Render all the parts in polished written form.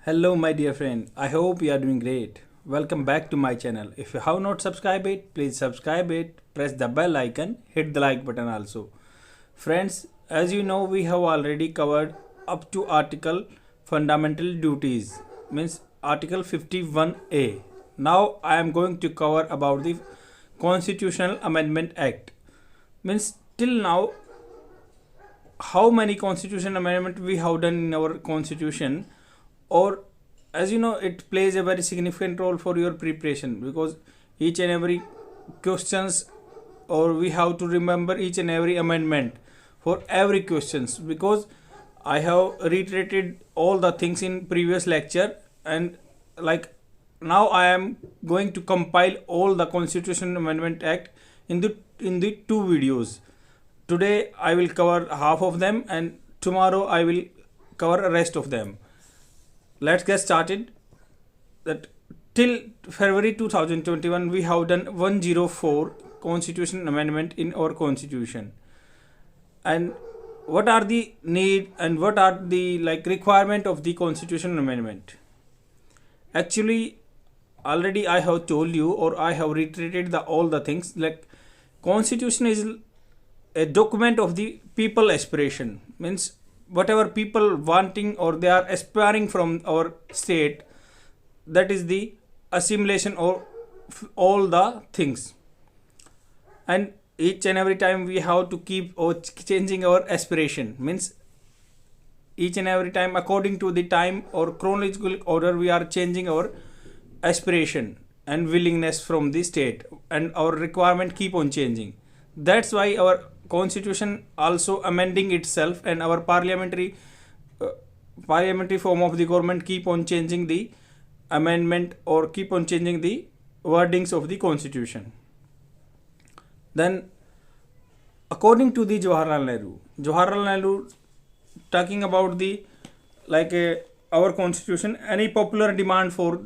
Hello my dear friend, I hope you are doing great. Welcome back to my channel. If you have not subscribed it, please subscribe it, press the bell icon, hit the like button also. Friends, as you know we have already covered up to article fundamental duties, means article 51A. Now I am going to cover about the Constitutional Amendment Act. Means till now how many constitution amendment we have done in our constitution, or as you know it plays a very significant role for your preparation because each and every questions, or we have to remember each and every amendment for every questions, because I have reiterated all the things in previous lecture, and like now I am going to compile all the Constitution Amendment Act in the two videos. Today I will cover half of them and tomorrow I will cover the rest of them. Let's get started. That till February 2021 we have done 104 constitution amendment in our constitution. And what are the need and what are the requirement of the constitution amendment? Actually already I have told you, or I have reiterated all the things, like constitution is a document of the people aspiration, means whatever people wanting or they are aspiring from our state, that is the assimilation or all the things. And each and every time we have to keep or changing our aspiration, means each and every time according to the time or chronological order we are changing our aspiration and willingness from the state, and our requirement keep on changing. That's why our constitution also amending itself, and our parliamentary form of the government keep on changing the amendment or keep on changing the wordings of the constitution. Then according to the Jawaharlal Nehru talking about the our constitution, any popular demand for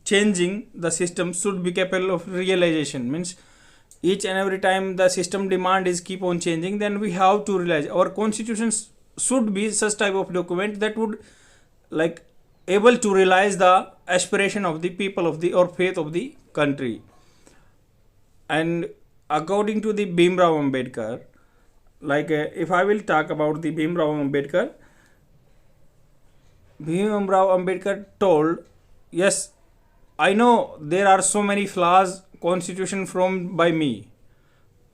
changing the system should be capable of realization, means each and every time the system demand is keep on changing, then we have to realize our constitutions should be such type of document that would able to realize the aspiration of the people of the or faith of the country. And according to the Bhimrao Ambedkar, if I will talk about the Bhimrao Ambedkar told, yes, I know there are so many flaws constitution formed by me,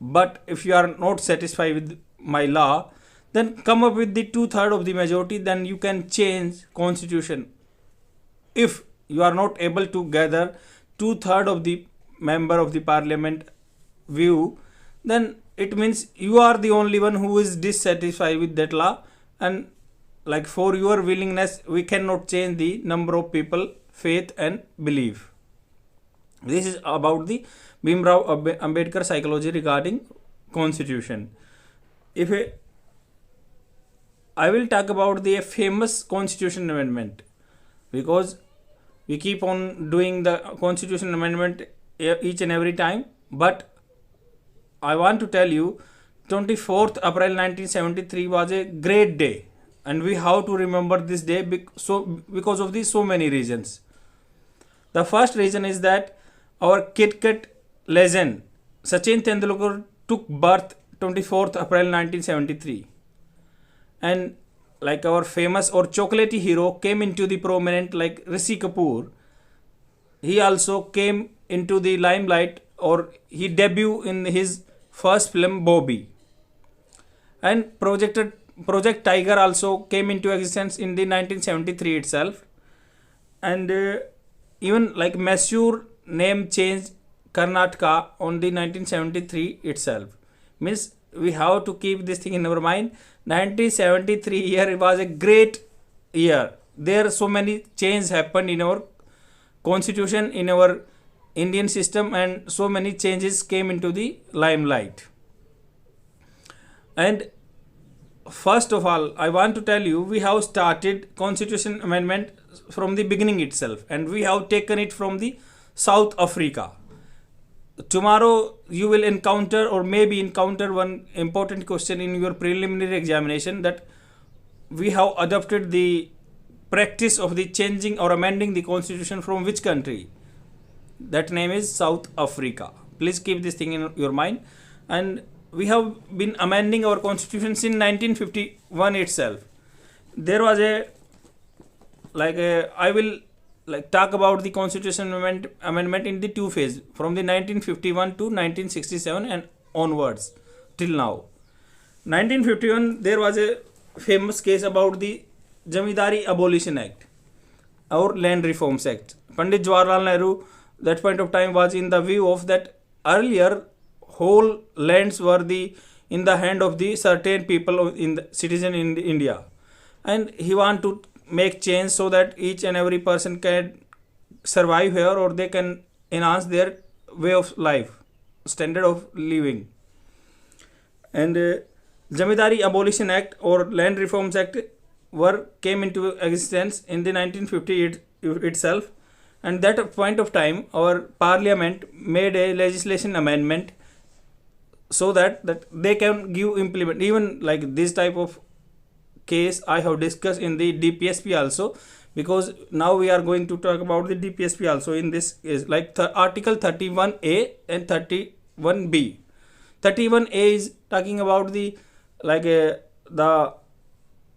but if you are not satisfied with my law, then come up with the 2/3 of the majority, then you can change constitution. If you are not able to gather 2/3 of the member of the parliament view, then it means you are the only one who is dissatisfied with that law, and for your willingness we cannot change the number of people faith and belief. This is about the Bhimrao Ambedkar psychology regarding constitution. If I will talk about the famous constitution amendment, because we keep on doing the constitution amendment each and every time, but I want to tell you 24th April 1973 was a great day, and we have to remember this day because of these so many reasons. The first reason is that our cricket legend Sachin Tendulkar took birth 24th April 1973, and our famous or chocolatey hero came into the prominent Rishi Kapoor. He also came into the limelight, or he debuted in his first film Bobby. And Project Tiger also came into existence in the 1973 itself, and even Mysore name change Karnataka on the 1973 itself. Means we have to keep this thing in our mind. 1973 year was a great year. There so many changes happened in our constitution, in our Indian system, and so many changes came into the limelight. And first of all, I want to tell you, we have started constitution amendment from the beginning itself, and we have taken it from the South Africa. Tomorrow you will encounter or maybe encounter one important question in your preliminary examination, that we have adopted the practice of the changing or amending the constitution from which country? That name is South Africa. Please keep this thing in your mind. And we have been amending our constitution since 1951 itself. There was I will talk about the constitution amendment in the two phase, from the 1951 to 1967 and onwards till now. 1951 there was a famous case about the Jamindari Abolition Act or Land Reforms Act. Pandit Jawaharlal Nehru that point of time was in the view of that earlier whole lands were in the hand of the certain people in the citizen in India, and he want to make change so that each and every person can survive here, or they can enhance their way of life, standard of living. And Jamindari Abolition Act or Land Reforms Act came into existence in the 1950 itself, and that point of time our parliament made a legislation amendment so that they can give implement. Even like this type of case I have discussed in the DPSP also, because now we are going to talk about the DPSP also. In this is Article 31A and 31B. 31A is talking about the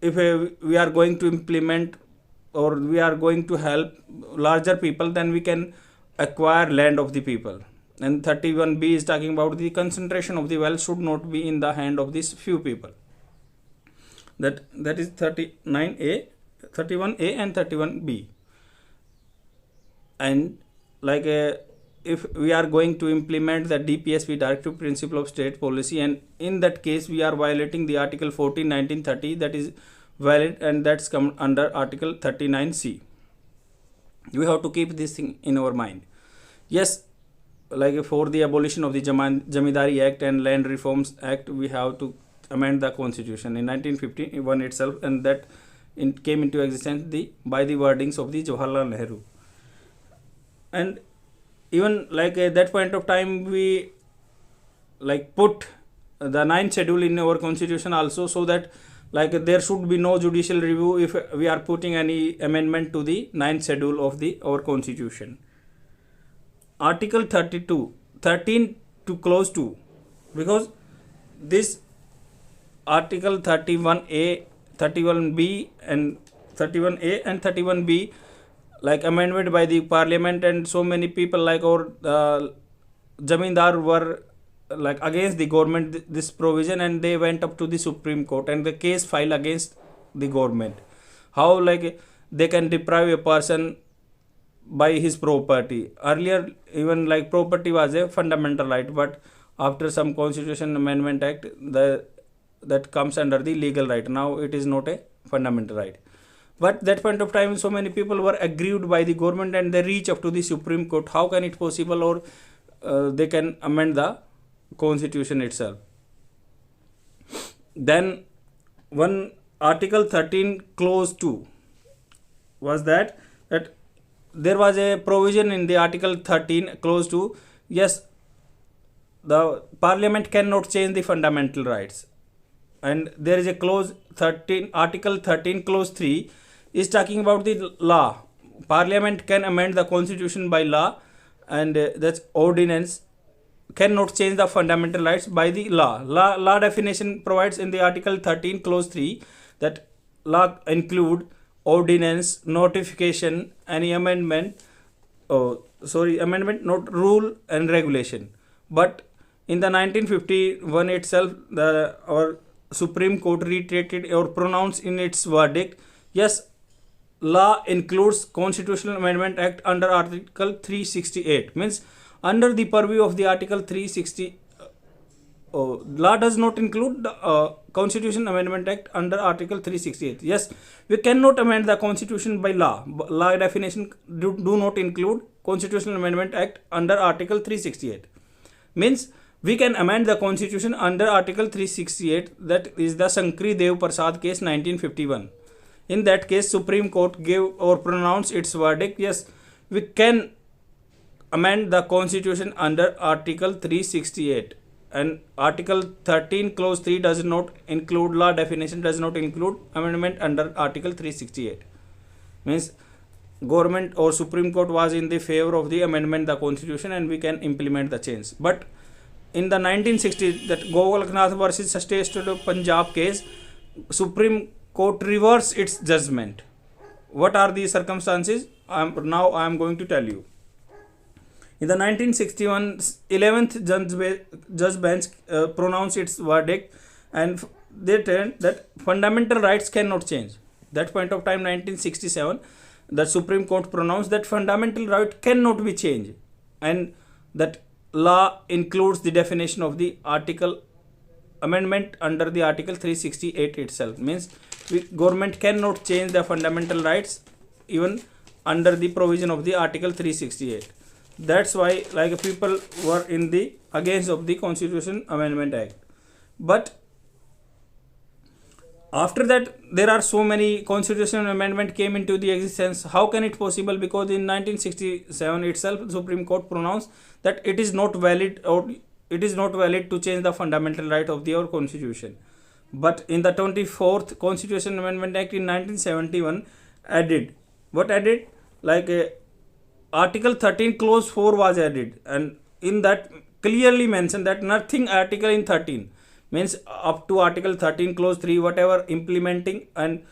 if we are going to implement or we are going to help larger people, then we can acquire land of the people. And 31B is talking about the concentration of the wealth should not be in the hand of these few people. That is 39A, 31A and 31B. And if we are going to implement the DPSP, Directive Principle of State Policy, and in that case we are violating the Article 14 1930, that is valid, and that's come under Article 39C. We have to keep this thing in our mind. Yes, for the abolition of the Jamindari Act and Land Reforms Act, we have to amend the constitution in 1951 itself, and that came into existence by the wordings of the Jawaharlal Nehru. And even at that point of time we put the 9th schedule in our constitution also, so that there should be no judicial review if we are putting any amendment to the 9th schedule of our constitution. Article 13 to clause 2, because this Article 31A, 31B and 31A and 31B amendment by the parliament, and so many people our Jamindar were against the government this provision, and they went up to the Supreme Court and the case filed against the government. How they can deprive a person by his property. Earlier even property was a fundamental right, but after some Constitution Amendment Act that comes under the legal right. Now it is not a fundamental right. But that point of time so many people were aggrieved by the government and they reach up to the Supreme Court. How can it possible, or they can amend the constitution itself. Then one Article 13 clause 2 was that there was a provision in the Article 13 clause 2. Yes, the parliament cannot change the fundamental rights, and there is a clause 13, Article 13 clause 3 is talking about the law. Parliament can amend the constitution by law, and that's ordinance cannot change the fundamental rights by the law. Law definition provides in the Article 13 clause 3 that law include ordinance, notification, any amendment, amendment, not rule and regulation. But in the 1951 itself, our Supreme Court reiterated or pronounced in its verdict, yes, law includes Constitutional Amendment Act under Article 368. Means under the purview of the Article 360, law does not include the Constitution Amendment Act under Article 368. Yes, we cannot amend the Constitution by law. Law definition do not include Constitutional Amendment Act under Article 368. Means we can amend the Constitution under Article 368. That is the Shankari Dev Prasad case 1951. In that case, Supreme Court gave or pronounced its verdict. Yes, we can amend the Constitution under Article 368. And Article 13 clause 3 does not include, law definition does not include amendment under Article 368. means government or Supreme Court was in the favor of the amendment the constitution and we can implement the change. But in the 1960s, that Golaknath versus State of Punjab case, Supreme Court reversed its judgment. What are the circumstances? Now I am going to tell you. In the 1961, 11th judge bench pronounced its verdict, and they turned that fundamental rights cannot change. That point of time, 1967, the Supreme Court pronounced that fundamental right cannot be changed, and that law includes the definition of the article amendment under the article 368 itself. Means government cannot change the fundamental rights even under the provision of the article 368. That's why like people were in the against of the Constitution Amendment Act. But after that there are so many constitutional amendment came into the existence. How can it possible? Because in 1967 itself Supreme Court pronounced that it is not valid, or it is not valid to change the fundamental right of our constitution. But in the 24th Constitution Amendment Act in 1971 added, what added, like article 13 clause 4 was added, and in that clearly mentioned that nothing article in 13, means up to article 13 clause 3 whatever implementing, and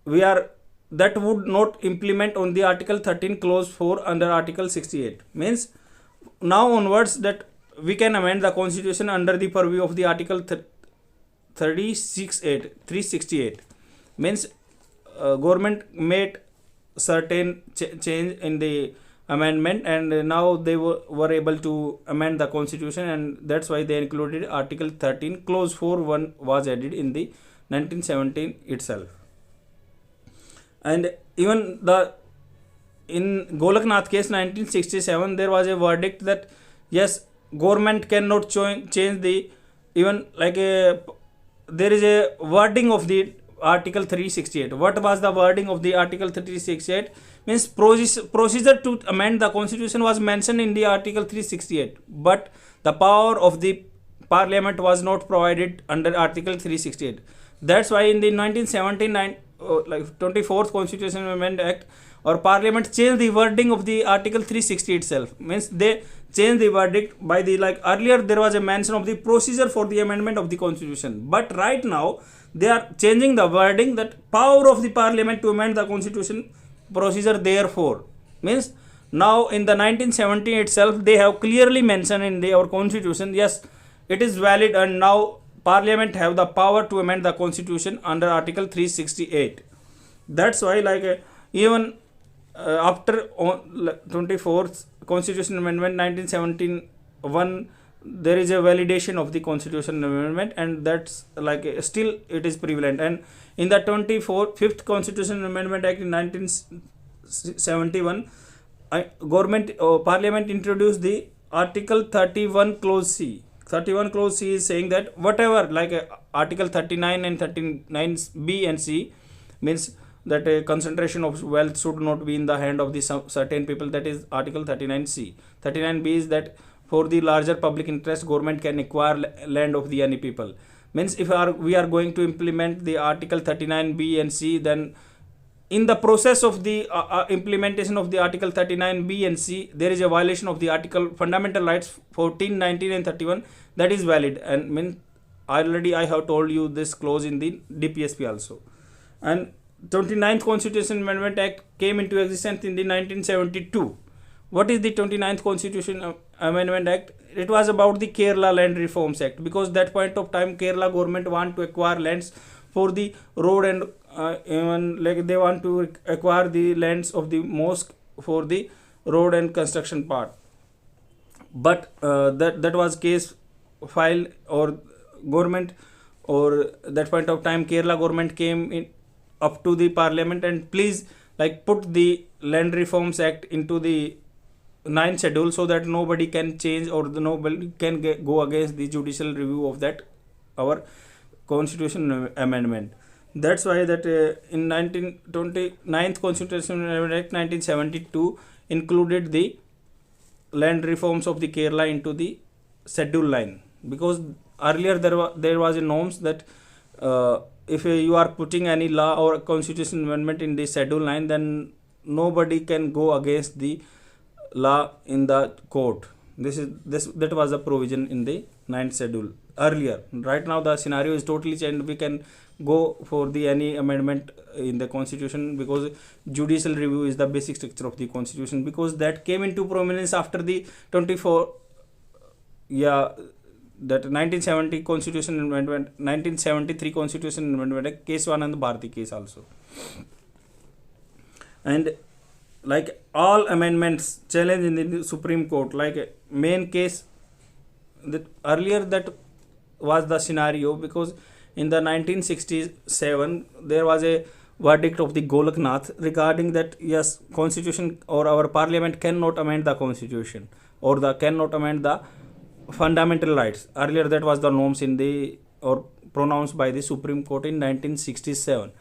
we are that would not implement on the article 13 clause 4 under article 68. Means now onwards that we can amend the constitution under the purview of the article 368. Means government made certain change in the amendment, and now they were able to amend the constitution, and that's why they included article 13 clause 4 1 was added in the 1917 itself. And even the in Golaknath case 1967 there was a verdict that yes, government cannot change the even like a there is a wording of the article 368. What was the wording of the article 368? Means procedure to amend the constitution was mentioned in the article 368, but the power of the parliament was not provided under article 368. That's why in the 1979 like 24th Constitution Amendment Act, or parliament changed the wording of the article 360 itself. Means they changed the verdict by the, like earlier there was a mention of the procedure for the amendment of the constitution, but right now they are changing the wording that power of the parliament to amend the constitution, procedure therefore. Means now in the 1970 itself they have clearly mentioned in our constitution, yes, it is valid, and now parliament have the power to amend the constitution under article 368. That's why like even after 24th Constitution Amendment 1971 there is a validation of the Constitution Amendment, and that's like still it is prevalent. And in the 25th Constitution Amendment Act in 1971 government parliament introduced the article 31 clause C. 31 clause C is saying that whatever like article 39 and 39 B and C, means that a concentration of wealth should not be in the hand of the certain people, that is article 39 C. 39 B is that for the larger public interest government can acquire land of the any people. Means if we are going to implement the article 39 B and C, then in the process of the implementation of the article 39 B and C there is a violation of the article fundamental rights 14, 19 and 31, that is valid. And mean already I have told you this clause in the DPSP also. And 29th Constitution Amendment Act came into existence in the 1972. What is the 29th Constitution Amendment Act? It was about the Kerala Land Reforms Act, because that point of time Kerala government want to acquire lands for the road, and even like they want to acquire the lands of the mosque for the road and construction part. But that was case filed, or government, or that point of time Kerala government came in up to the parliament and please like put the Land Reforms Act into the 9th schedule, so that nobody can change or nobody can go against the judicial review of that our constitution amendment. That's why that in 1929th Constitution Amendment Act 1972 included the land reforms of the Kerala into the schedule line, because earlier there was a norms that if you are putting any law or constitution amendment in the schedule 9, then nobody can go against the law in the court. This that was a provision in the ninth schedule earlier. Right now the scenario is totally changed. We can go for the any amendment in the constitution, because judicial review is the basic structure of the constitution, because that came into prominence after the 24 yeah that 1970 constitution amendment, 1973 constitution amendment, Keswanand Bharti case also. And like all amendments challenged in the Supreme Court, like main case that earlier that was the scenario, because in the 1967 there was a verdict of the Golaknath regarding that yes, constitution or our parliament cannot amend the constitution, or the cannot amend the fundamental rights. Earlier that was the norms in the or pronounced by the Supreme Court in 1967.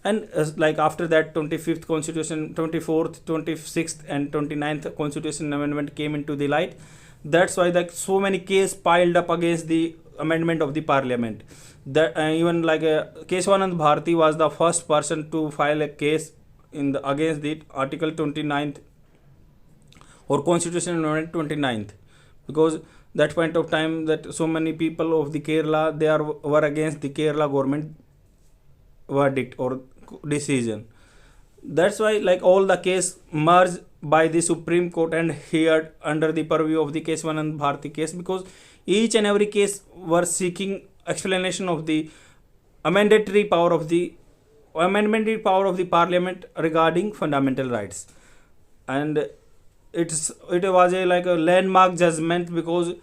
And like after that 25th constitution, 24th, 26th and 29th constitution amendment came into the light. That's why like so many cases piled up against the amendment of the parliament. That even like Keswanand Bharti was the first person to file a case in the against the article 29th or constitution amendment 29th, because that point of time that so many people of the Kerala, they were against the Kerala government verdict or decision. That's why like all the case merged by the Supreme Court and heard under the purview of the Keswanand Bharti case, because each and every case were seeking explanation of the amendatory power of the amendmentary power of the parliament regarding fundamental rights. And it was a like a landmark judgment, because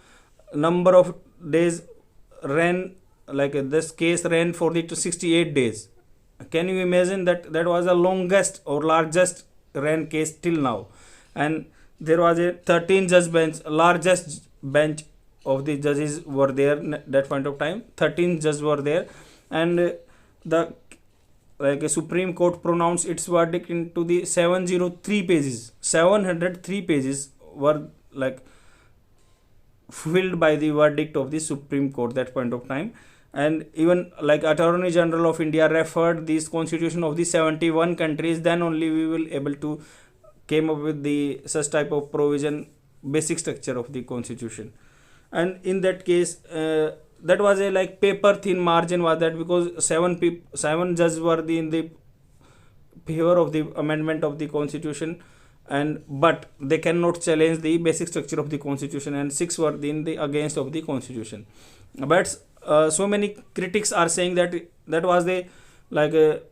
number of days ran, like this case ran for the 68 days. Can you imagine that? That was the longest or largest ran case till now. And there was a 13 judge bench, largest bench of the judges were there that point of time. 13 judges were there, and the like a Supreme Court pronounced its verdict into the 703 pages. 703 pages were like filled by the verdict of the Supreme Court that point of time. And even like Attorney General of India referred this constitution of the 71 countries, then only we will able to came up with the such type of provision, basic structure of the constitution. And in that case that was a like paper thin margin was that, because seven judges were in the favor of the amendment of the constitution, and but they cannot challenge the basic structure of the constitution, and 6 were in the against of the constitution. But so many critics are saying that that was the like a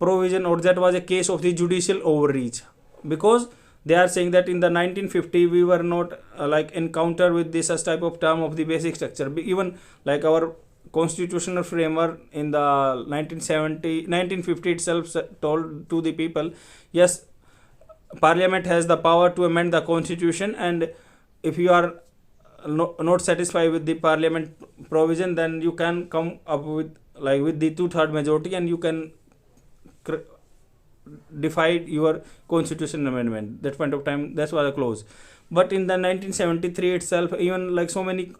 provision, or that was a case of the judicial overreach, because they are saying that in the 1950 we were not like encounter with this such type of term of the basic structure. Even like our constitutional framework in the 1950 itself told to the people, yes, parliament has the power to amend the constitution, and if you are not satisfied with the parliament provision, then you can come up with like with the 2/3 majority, and you can defy your constitution amendment. That point of time, that's was a clause. But in the 1973 itself, even like so many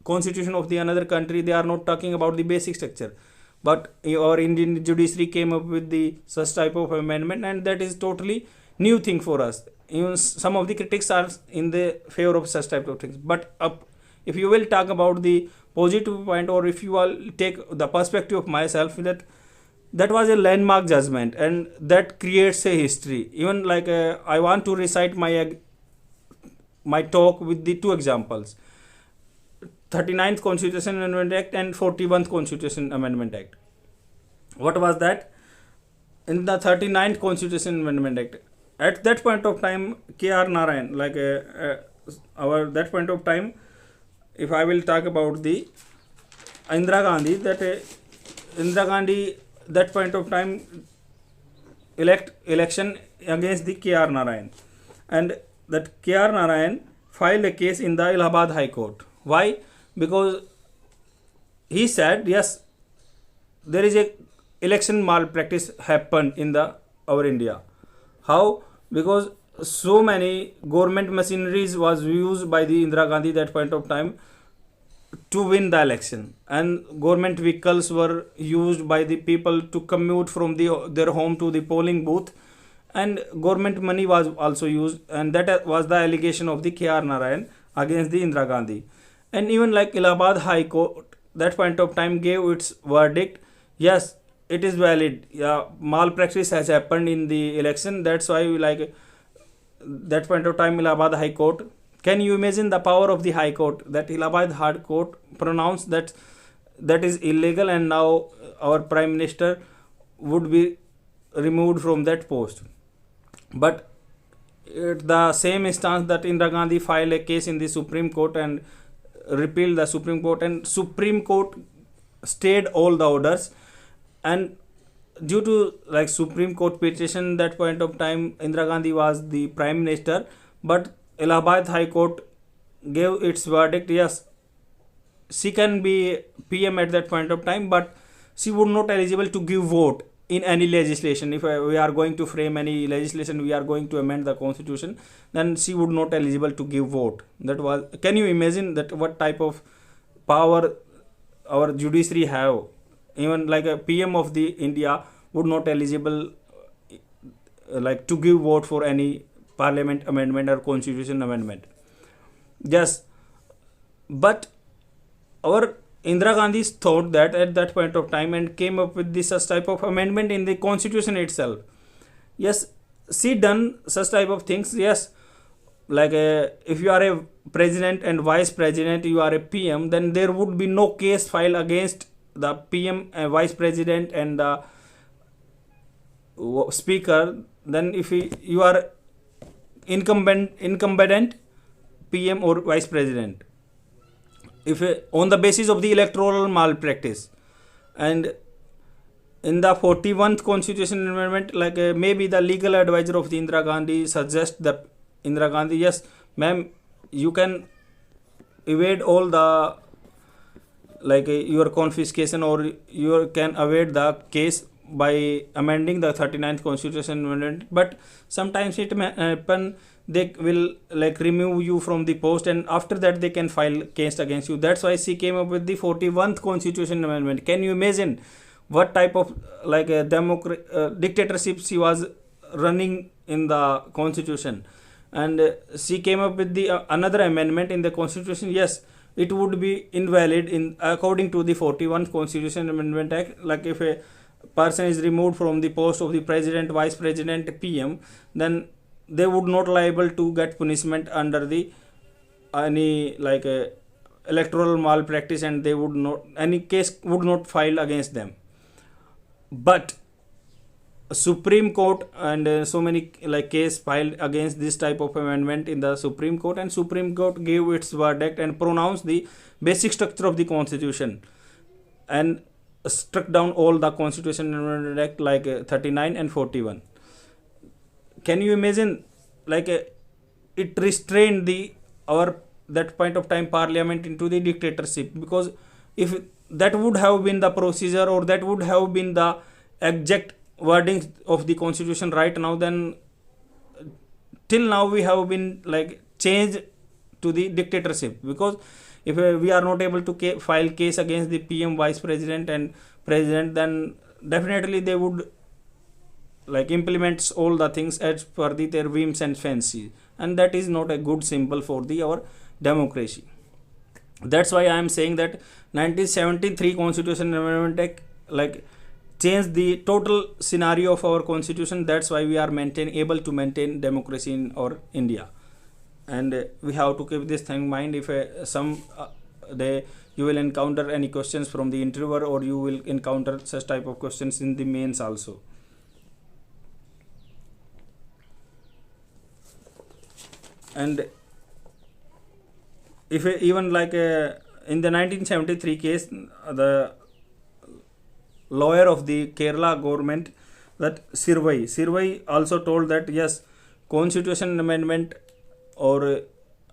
constitution of the another country, they are not talking about the basic structure, but our Indian judiciary came up with the such type of amendment, and that is totally new thing for us. Even some of the critics are in the favor of such type of things. But if you will talk about the positive point, or if you will take the perspective of myself, that was a landmark judgment, and that creates a history. Even like I want to recite my talk with the 2 examples: 39th Constitution Amendment Act and 41st Constitution Amendment Act. What was that? In the 39th Constitution Amendment Act, at that point of time, K.R. Narayan, like our that point of time, if I will talk about the Indira Gandhi, Indira Gandhi that point of time election against the K.R. Narayan, and that K.R. Narayan filed a case in the Allahabad High Court. Why? Because he said yes, there is a election malpractice happened in the our India. How? Because so many government machineries was used by the Indira Gandhi that point of time to win the election, and government vehicles were used by the people to commute from their home to the polling booth, and government money was also used, and that was the allegation of the KR Narayan against the Indira Gandhi. And even like Allahabad High Court that point of time gave its verdict, yes, it is valid, yeah, malpractice has happened in the election, that's why we like that point of time Allahabad High Court. Can you imagine the power of the High Court, that Allahabad High Court pronounced that that is illegal, and now our Prime Minister would be removed from that post. But at the same instance that Indira Gandhi filed a case in the Supreme Court and repealed the Supreme Court, and Supreme Court stayed all the orders, and due to like Supreme Court petition that point of time Indira Gandhi was the Prime Minister, but Allahabad High Court gave its verdict, yes, she can be PM at that point of time, but she would not eligible to give vote in any legislation. If we are going to frame any legislation, we are going to amend the constitution, then she would not eligible to give vote. That was, can you imagine that what type of power our judiciary have? Even like a PM of the India would not eligible like to give vote for any parliament amendment or constitution amendment. Yes, but our Indira Gandhi thought that at that point of time and came up with this such type of amendment in the constitution itself. Yes, she done such type of things. Yes, like if you are a president and vice president, you are a PM, then there would be no case filed against the PM, vice president, and the speaker. Then if you are incumbent PM or vice president, if on the basis of the electoral malpractice, and in the 41th constitution amendment, like maybe the legal advisor of the Indira Gandhi suggests that Indira Gandhi, yes ma'am, you can evade all the like your confiscation, or you can evade the case by amending the 39th constitution amendment, but sometimes it may happen they will like remove you from the post, and after that they can file case against you. That's why she came up with the 41st constitution amendment. Can you imagine what type of like a dictatorship she was running in the constitution? And she came up with the another amendment in the constitution. Yes, it would be invalid in according to the 41st constitution amendment act. Like if a person is removed from the post of the president, vice president, PM, then they would not liable to get punishment under the any like electoral malpractice, and they would not, any case would not file against them. But Supreme Court and so many like case filed against this type of amendment in the Supreme Court, and Supreme Court gave its verdict and pronounced the basic structure of the constitution and struck down all the constitution amendment act like 39 and 41. Can you imagine like it restrained the our that point of time parliament into the dictatorship? Because if that would have been the procedure, or that would have been the exact wording of the constitution right now, then till now we have been like changed to the dictatorship. Because if we are not able to file case against the PM, vice president, and president, then definitely they would like implements all the things as per their whims and fancy, and that is not a good symbol for the our democracy. That's why I am saying that 1973 constitution amendment act like changed the total scenario of our constitution. That's why we are able to maintain democracy in our India, and we have to keep this thing in mind. If some day you will encounter any questions from the interviewer, or you will encounter such type of questions in the mains also. And if even like in the 1973 case, the lawyer of the Kerala government, that Sirvai also told that yes, constitution amendment or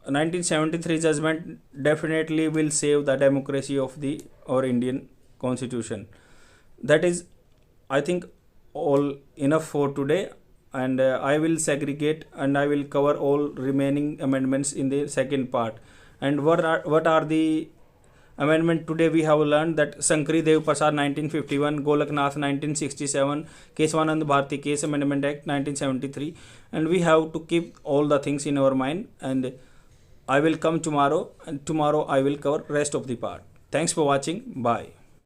1973 judgment definitely will save the democracy of the our Indian constitution. That is, I think, all enough for today, and I will segregate and I will cover all remaining amendments in the second part. And what are the amendment. Today we have learned that Sankari Dev Prasad 1951, Golaknath 1967, Keswanand Bharati Case Amendment Act 1973, and we have to keep all the things in our mind. And I will come tomorrow, and tomorrow I will cover rest of the part. Thanks for watching. Bye.